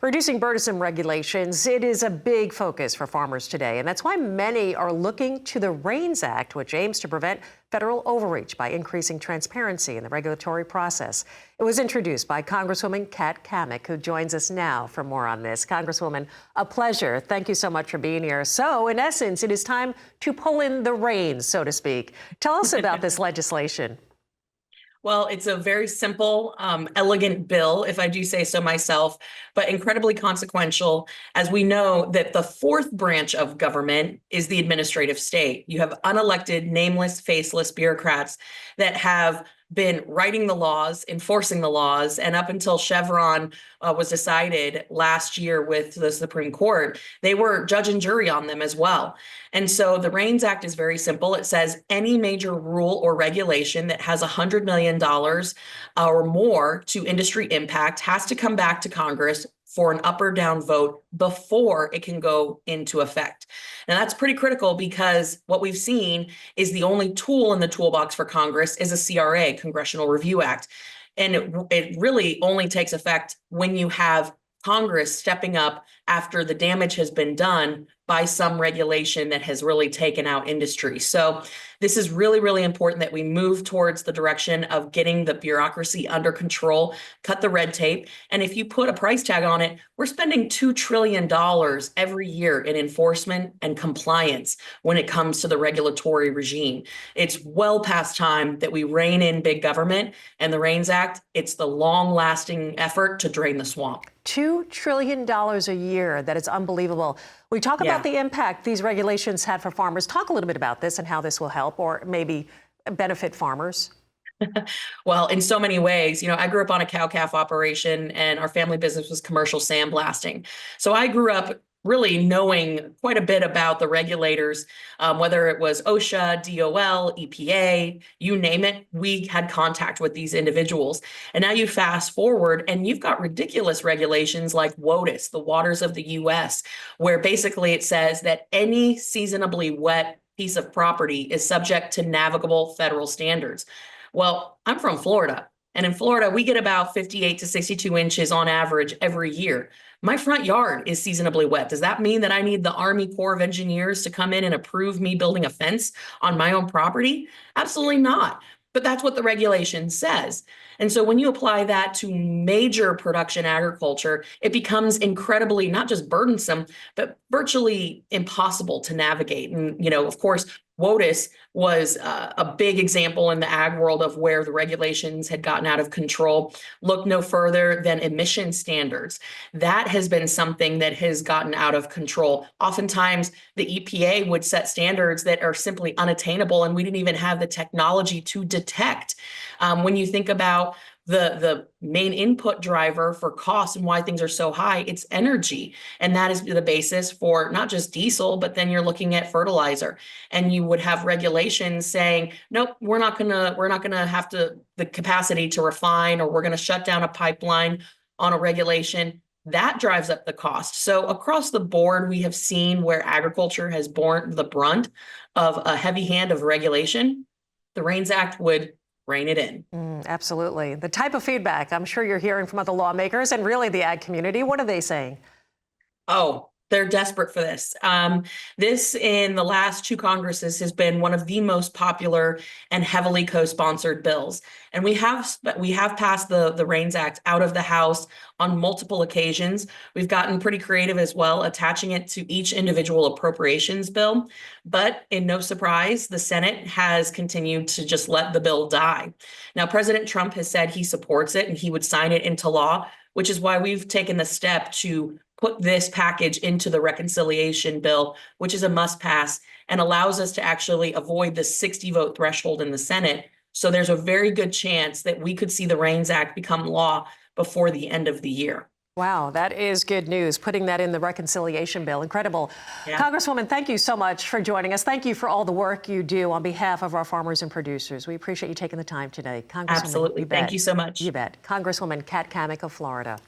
Reducing burdensome regulations, it is a big focus for farmers today, and that's why many are looking to the REINS Act, which aims to prevent federal overreach by increasing transparency in the regulatory process. It was introduced by Congresswoman Cammack, who joins us now for more on this. Congresswoman, a pleasure. Thank you so much for being here. So, in essence, it is time to pull in the reins, so to speak. Tell us about this legislation. Well, it's a very simple, elegant bill, if I do say so myself, but incredibly consequential, as we know that the fourth branch of government is the administrative state. You have unelected, nameless, faceless bureaucrats that have been writing the laws, enforcing the laws, and up until Chevron was decided last year with the Supreme Court, they were judge and jury on them as well. And so the REINS Act is very simple. It says any major rule or regulation that has $100 million or more to industry impact has to come back to Congress for an up or down vote before it can go into effect. Now, that's pretty critical because what we've seen is the only tool in the toolbox for Congress is a CRA, Congressional Review Act. And it really only takes effect when you have Congress stepping up after the damage has been done by some regulation that has really taken out industry. So this is really, really important that we move towards the direction of getting the bureaucracy under control, cut the red tape. And if you put a price tag on it, we're spending $2 trillion every year in enforcement and compliance when it comes to the regulatory regime. It's well past time that we rein in big government, and the REINS Act, it's the long-lasting effort to drain the swamp. $2 trillion a year. That is unbelievable. We talk about the impact these regulations had for farmers. Talk a little bit about this and how this will help or maybe benefit farmers. Well, in so many ways, I grew up on a cow-calf operation and our family business was commercial sandblasting. So I grew up really knowing quite a bit about the regulators, whether it was OSHA, DOL, EPA, you name it, we had contact with these individuals. And now you fast forward and you've got ridiculous regulations like WOTUS, the waters of the US, where basically it says that any seasonably wet piece of property is subject to navigable federal standards. Well, I'm from Florida. And in Florida, we get about 58 to 62 inches on average every year. My front yard is seasonably wet. Does that mean that I need the Army Corps of Engineers to come in and approve me building a fence on my own property? Absolutely not. But that's what the regulation says. And so when you apply that to major production agriculture, it becomes incredibly not just burdensome, but virtually impossible to navigate. And, of course, WOTUS was a big example in the ag world of where the regulations had gotten out of control. Look no further than emission standards. That has been something that has gotten out of control. Oftentimes, the EPA would set standards that are simply unattainable, and we didn't even have the technology to detect. When you think about the main input driver for cost and why things are so high, it's energy. And that is the basis for not just diesel, but then you're looking at fertilizer. And you would have regulations saying, nope, we're not gonna have the capacity to refine, or we're gonna shut down a pipeline on a regulation. That drives up the cost. So across the board, we have seen where agriculture has borne the brunt of a heavy hand of regulation. The REINS Act would rein it in. Absolutely. The type of feedback I'm sure you're hearing from other lawmakers and really the ag community, what are they saying? Oh, they're desperate for this. This in the last two Congresses has been one of the most popular and heavily co-sponsored bills. And we have passed the REINS Act out of the House on multiple occasions. We've gotten pretty creative as well, attaching it to each individual appropriations bill. But in no surprise, the Senate has continued to just let the bill die. Now, President Trump has said he supports it and he would sign it into law, which is why we've taken the step to put this package into the reconciliation bill, which is a must pass and allows us to actually avoid the 60 vote threshold in the Senate. So there's a very good chance that we could see the REINS Act become law before the end of the year. Wow, that is good news, putting that in the reconciliation bill. Incredible. Yeah. Congresswoman, thank you so much for joining us. Thank you for all the work you do on behalf of our farmers and producers. We appreciate you taking the time today. Absolutely. Thank you so much. You bet. Congresswoman Cammack of Florida.